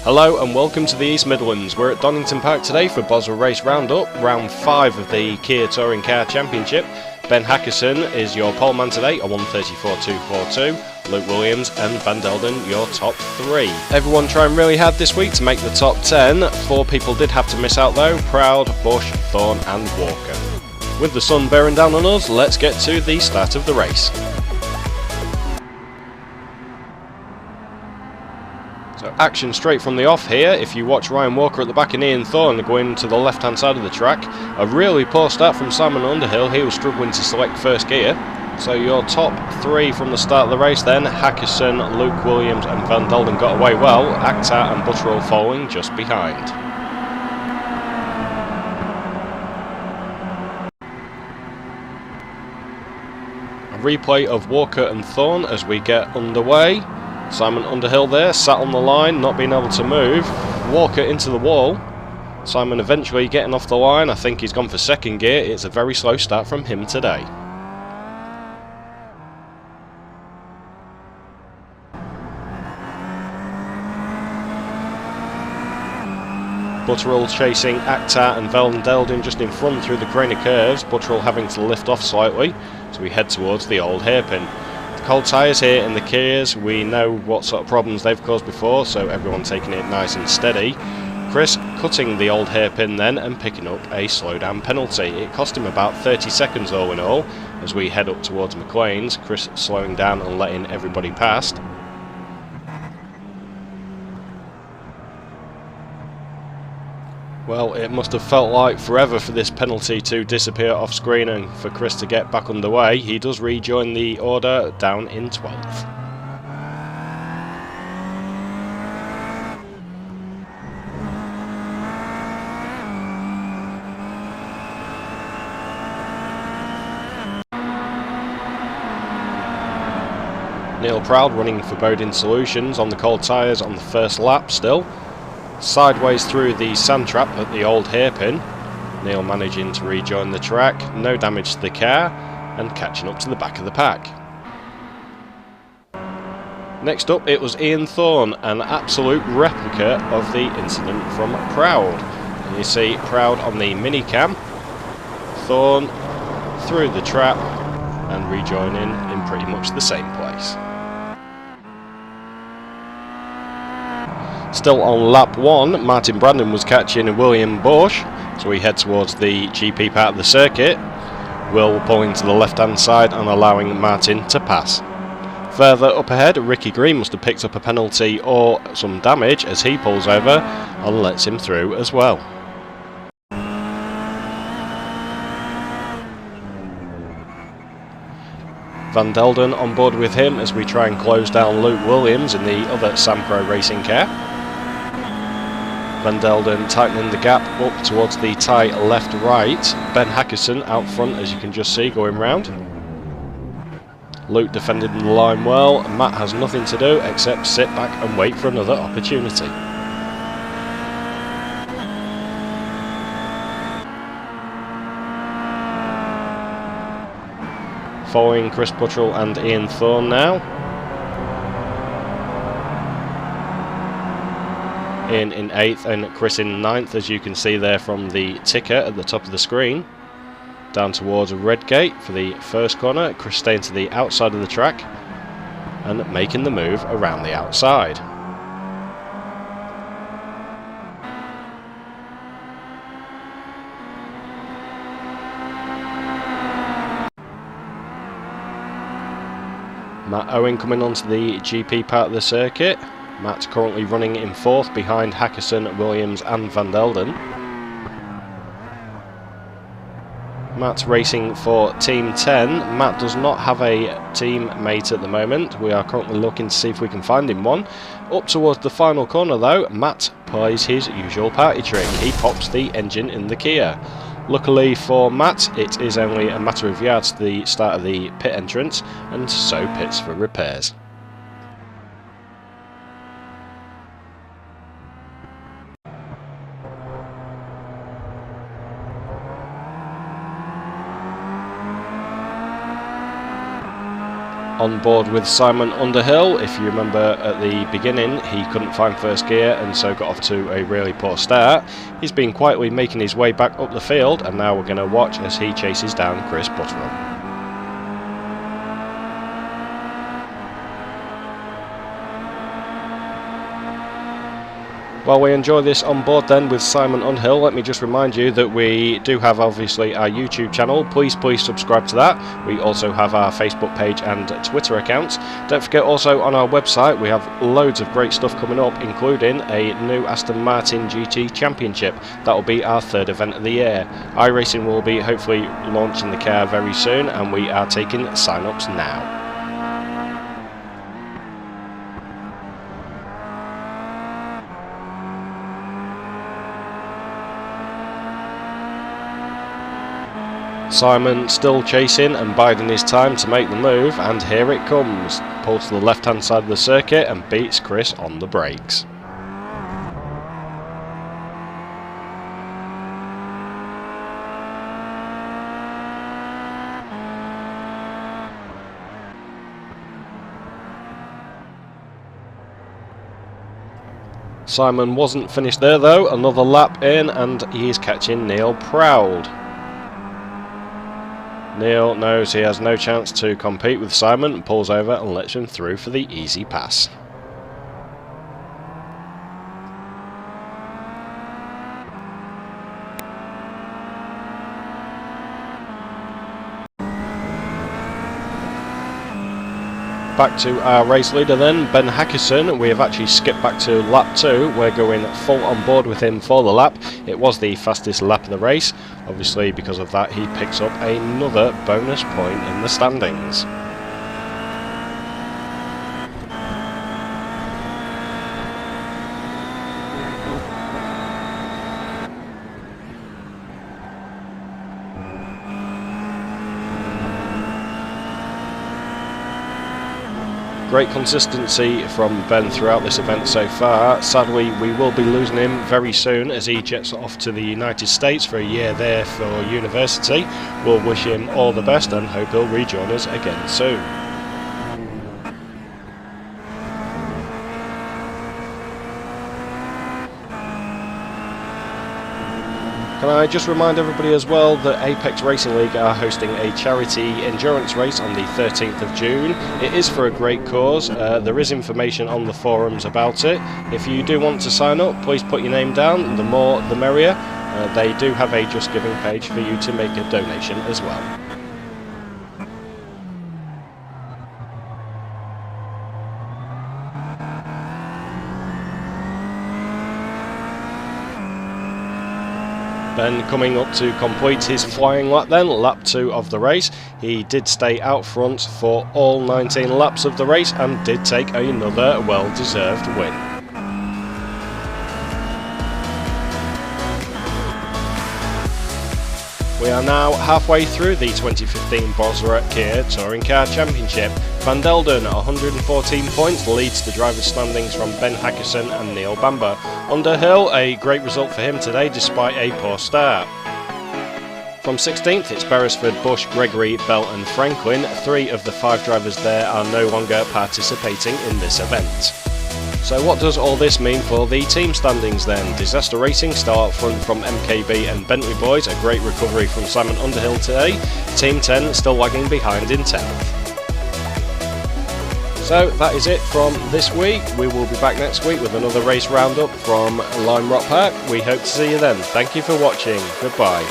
Hello and welcome to the East Midlands. We're at Donnington Park today for BOSRA Race Roundup, round 5 of the Kia Touring Car Championship. Ben Hackerson is your poleman today, a 1:34.242. Luke Williams and Van Delden your top 3. Everyone trying really hard this week to make the top 10. 4 people did have to miss out though: Proud, Bush, Thorne and Walker. With the sun bearing down on us, let's get to the start of the race. So action straight from the off here. If you watch Ryan Walker at the back and Ian Thorne going to the left hand side of the track, a really poor start from Simon Underhill. He was struggling to select first gear. So your top 3 from the start of the race then: Hackerson, Luke Williams and Van Delden got away well. Akhtar and Butterall following just behind. A replay of Walker and Thorne as we get underway. Simon Underhill there, sat on the line, not being able to move. Walker into the wall. Simon eventually getting off the line. I think he's gone for second gear. It's a very slow start from him today. Butterall chasing Akhtar and Van Delden just in front through the grain of curves. Butterall having to lift off slightly, so we head towards the old hairpin. Cold tyres here in the Kias. We know what sort of problems they've caused before, so everyone taking it nice and steady. Chris cutting the old hairpin then and picking up a slowdown penalty. It cost him about 30 seconds all in all as we head up towards McLean's. Chris slowing down and letting everybody past. Well, it must have felt like forever for this penalty to disappear off screen and for Chris to get back underway. He does rejoin the order down in 12th. Neil Proud running for Bodin Solutions on the cold tyres on the first lap still. Sideways through the sand trap at the old hairpin. Neil managing to rejoin the track, no damage to the car, and catching up to the back of the pack. Next up it was Ian Thorne, an absolute replica of the incident from Proud. And you see Proud on the mini cam, Thorne through the trap and rejoining in pretty much the same place. Still on lap 1, Martin Brandon was catching William Bush, so we head towards the GP part of the circuit. Will pulling to the left hand side and allowing Martin to pass. Further up ahead, Ricky Green must have picked up a penalty or some damage as he pulls over and lets him through as well. Van Delden on board with him as we try and close down Luke Williams in the other Sampro racing car. Van Delden tightening the gap up towards the tight left-right. Ben Hackerson out front, as you can just see, going round. Luke defending the line well. Matt has nothing to do except sit back and wait for another opportunity. Following Chris Butterall and Ian Thorne now. Ian in 8th and Chris in 9th, as you can see there from the ticker at the top of the screen. Down towards Redgate for the first corner. Chris staying to the outside of the track and making the move around the outside. Matt Owen coming onto the GP part of the circuit. Matt currently running in 4th behind Hackerson, Williams and Van Delden. Matt racing for Team 10. Matt does not have a teammate at the moment. We are currently looking to see if we can find him one. Up towards the final corner though, Matt plays his usual party trick. He pops the engine in the Kia. Luckily for Matt, it is only a matter of yards to the start of the pit entrance, and so pits for repairs. On board with Simon Underhill. If you remember at the beginning, he couldn't find first gear and so got off to a really poor start. He's been quietly making his way back up the field, and now we're going to watch as he chases down Chris BOSRA. While we enjoy this on board then with Simon Underhill, let me just remind you that we do have obviously our YouTube channel. Please subscribe to that. We also have our Facebook page and Twitter accounts. Don't forget also on our website we have loads of great stuff coming up, including a new Aston Martin GT Championship. That will be our third event of the year. iRacing will be hopefully launching the car very soon, and we are taking sign-ups now. Simon still chasing and biding his time to make the move, and here it comes. Pulls to the left hand side of the circuit and beats Chris on the brakes. Simon wasn't finished there though, another lap in and he is catching Neil Proud. Neil knows he has no chance to compete with Simon and pulls over and lets him through for the easy pass. Back to our race leader then, Ben Hackison. We have actually skipped back to lap 2. We're going full on board with him for the lap. It was the fastest lap of the race. Obviously because of that he picks up another bonus point in the standings. Great consistency from Ben throughout this event so far. Sadly, we will be losing him very soon as he jets off to the United States for a year there for university. We'll wish him all the best and hope he'll rejoin us again soon. Can I just remind everybody as well that Apex Racing League are hosting a charity endurance race on the 13th of June. It is for a great cause. There is information on the forums about it. If you do want to sign up, please put your name down. The more the merrier. They do have a Just Giving page for you to make a donation as well. Ben coming up to complete his flying lap then, lap 2 of the race. He did stay out front for all 19 laps of the race and did take another well-deserved win. We are now halfway through the 2015 BOSRA Kia Touring Car Championship. Van Delden at 114 points leads the driver's standings from Ben Hackison and Neil Bamber. Underhill, a great result for him today despite a poor start. From 16th it's Beresford, Bush, Gregory, Bell and Franklin. 3 of the 5 drivers there are no longer participating in this event. So what does all this mean for the team standings then? Disaster Racing start front from MKB and Bentley Boys, a great recovery from Simon Underhill today. Team 10 still lagging behind in 10th. So that is it from this week. We will be back next week with another race roundup from Lime Rock Park. We hope to see you then. Thank you for watching. Goodbye.